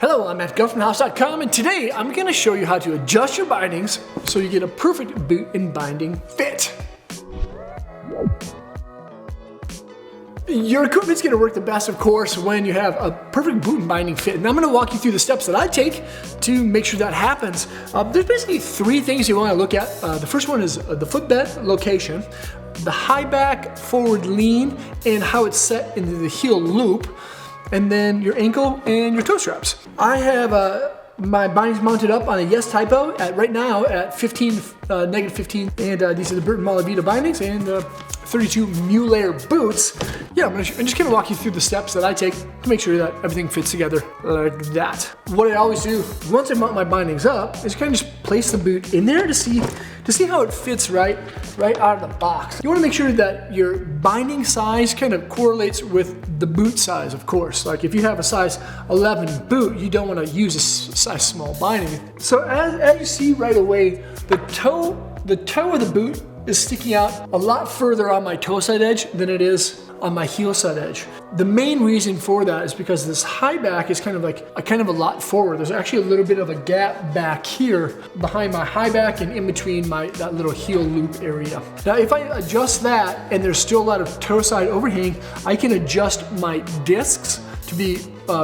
Hello, I'm at GovernmentHouse.com, and today I'm going to show you how to adjust your bindings so you get a perfect boot and binding fit. Your equipment's going to work the best, of course, when you have a perfect boot and binding fit. And I'm going to walk you through the steps that I take to make sure that happens. There's basically three things you want to look at. The first one is the footbed location, the high back forward lean, and how it's set into the heel loop, and then your ankle and your toe straps. I have my bindings mounted up on a Yes Typo right now at negative 15, and these are the Burton Malavita bindings and 32 mule layer boots. Yeah, I'm just gonna walk you through the steps that I take to make sure that everything fits together like that. What I always do once I mount my bindings up is kind of just place the boot in there to see how it fits right out of the box. You want to make sure that your binding size kind of correlates with the boot size, of course. Like if you have a size 11 boot, you don't want to use a size small binding. So as you see right away, the toe of the boot is sticking out a lot further on my toe side edge than it is on my heel side edge. The main reason for that is because this high back is kind of a lot forward. There's actually a little bit of a gap back here behind my high back and in between that little heel loop area. Now, if I adjust that and there's still a lot of toe side overhang, I can adjust my discs to be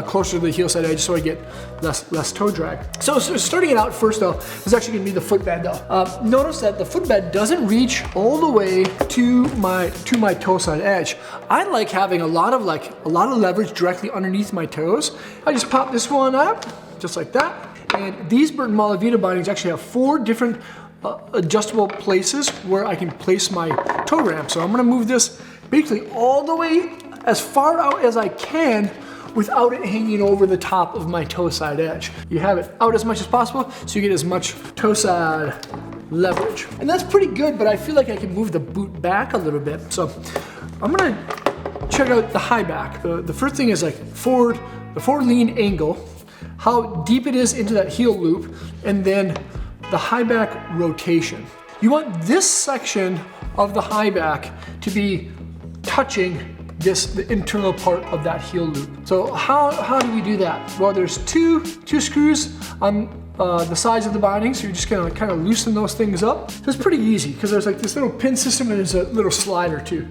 closer to the heel side edge so I get less toe drag. So starting it out first though, is actually gonna be the footbed though. Notice that the footbed doesn't reach all the way to my toe side edge. I like having a lot of leverage directly underneath my toes. I just pop this one up, just like that. And these Burton Malavita bindings actually have 4 different adjustable places where I can place my toe ramp. So I'm gonna move this basically all the way as far out as I can without it hanging over the top of my toe side edge. You have it out as much as possible so you get as much toe side leverage. And that's pretty good, but I feel like I can move the boot back a little bit. So I'm gonna check out the high back. The first thing is the forward lean angle, how deep it is into that heel loop, and then the high back rotation. You want this section of the high back to be touching the internal part of that heel loop. So how do we do that? Well, there's two screws on the sides of the binding, so you're just gonna kind of loosen those things up. So it's pretty easy because there's like this little pin system and there's a little slider too.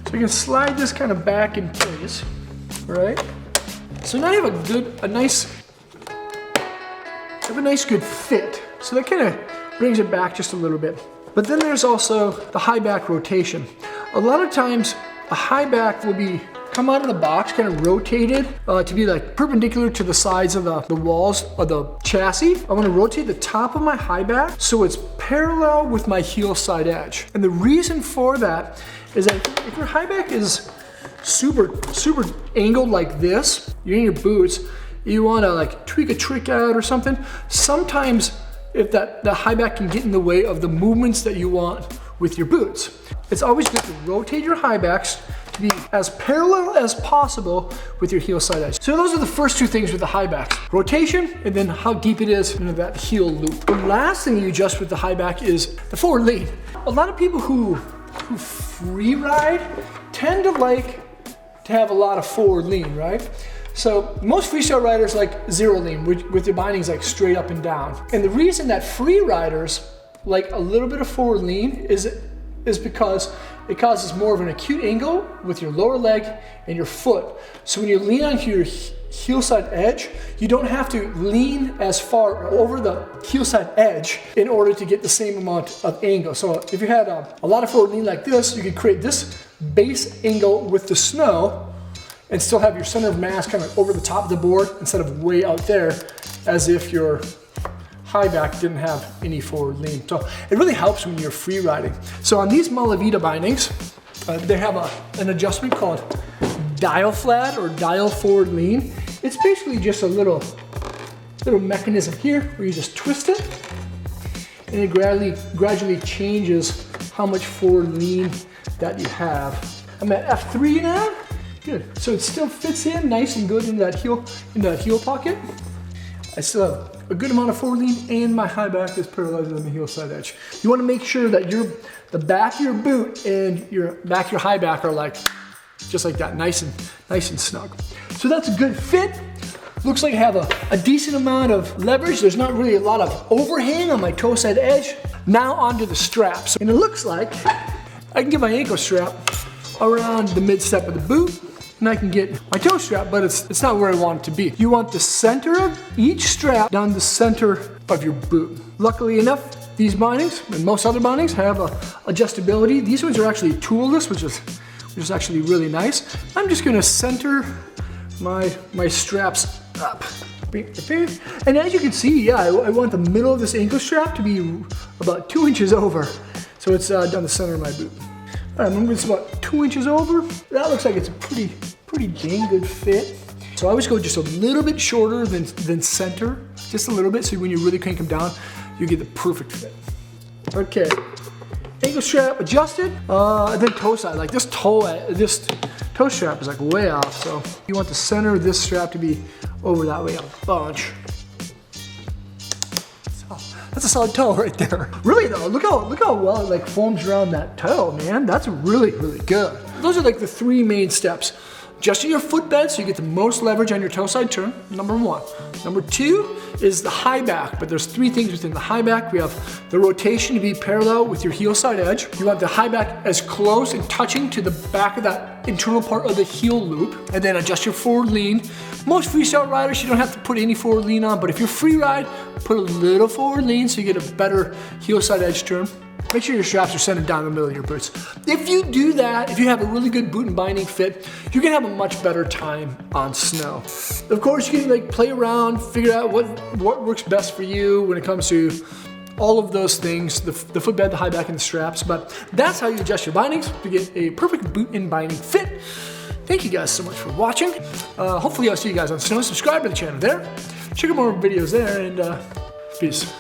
So you can slide this kind of back in place, right? So now you have a nice good fit. So that kind of brings it back just a little bit. But then there's also the high back rotation. A lot of times a high back will come out of the box, kind of rotated to be like perpendicular to the sides of the walls of the chassis. I want to rotate the top of my high back so it's parallel with my heel side edge. And the reason for that is that if your high back is super angled like this, you're in your boots, you want to like tweak a trick out or something. Sometimes if the high back can get in the way of the movements that you want with your boots. It's always good to rotate your high backs to be as parallel as possible with your heel side edge. So those are the first 2 things with the high backs. Rotation, and then how deep it is into that heel loop. The last thing you adjust with the high back is the forward lean. A lot of people who free ride tend to like to have a lot of forward lean, right? So most freestyle riders like zero lean with their bindings like straight up and down. And the reason that free riders like a little bit of forward lean is because it causes more of an acute angle with your lower leg and your foot. So when you lean onto your heel side edge, you don't have to lean as far over the heel side edge in order to get the same amount of angle. So if you had a lot of forward lean like this, you could create this base angle with the snow and still have your center of mass kind of over the top of the board instead of way out there as if your high back didn't have any forward lean. So it really helps when you're free riding. So on these Malavita bindings, they have an adjustment called dial flat or dial forward lean. It's basically just a little mechanism here where you just twist it and it gradually changes how much forward lean that you have. I'm at F3 now. Good. So it still fits in nice and good in that heel pocket. I still have a good amount of forward lean and my high back is parallel on the heel side edge. You want to make sure that the back of your boot and your high back are like just like that, nice and snug. So that's a good fit. Looks like I have a decent amount of leverage. There's not really a lot of overhang on my toe side edge. Now onto the straps. And it looks like I can get my ankle strap around the mid step of the boot, and I can get my toe strap, but it's not where I want it to be. You want the center of each strap down the center of your boot. Luckily enough, these bindings and most other bindings have adjustability. These ones are actually toolless, which is actually really nice. I'm just gonna center my straps up. And as you can see, yeah, I want the middle of this ankle strap to be about 2 inches over. So it's down the center of my boot. All right, I'm gonna go about 2 inches over. That looks like it's a pretty dang good fit. So I always go just a little bit shorter than center, just a little bit, so when you really crank them down, you get the perfect fit. Okay, ankle strap adjusted, and then toe side. Like this toe strap is like way off, so you want the center of this strap to be over that way a bunch. So that's a solid toe right there. Really though, look how well it like forms around that toe, man. That's really good. Those are like the 3 main steps. Adjusting your footbed so you get the most leverage on your toe side turn, number 1. Number 2 is the high back, but there's 3 things within the high back. We have the rotation to be parallel with your heel side edge. You want the high back as close and touching to the back of that internal part of the heel loop, and then adjust your forward lean. Most freestyle riders, you don't have to put any forward lean on, but if you're free ride, put a little forward lean so you get a better heel side edge turn. Make sure your straps are centered down the middle of your boots. If you do that, if you have a really good boot and binding fit, you're gonna have a much better time on snow. Of course, you can like play around, figure out what works best for you when it comes to all of those things, the footbed, the high back, and the straps, but that's how you adjust your bindings to get a perfect boot and binding fit. Thank you guys so much for watching. Hopefully I'll see you guys on snow. Subscribe to the channel there. Check out more videos there, and peace.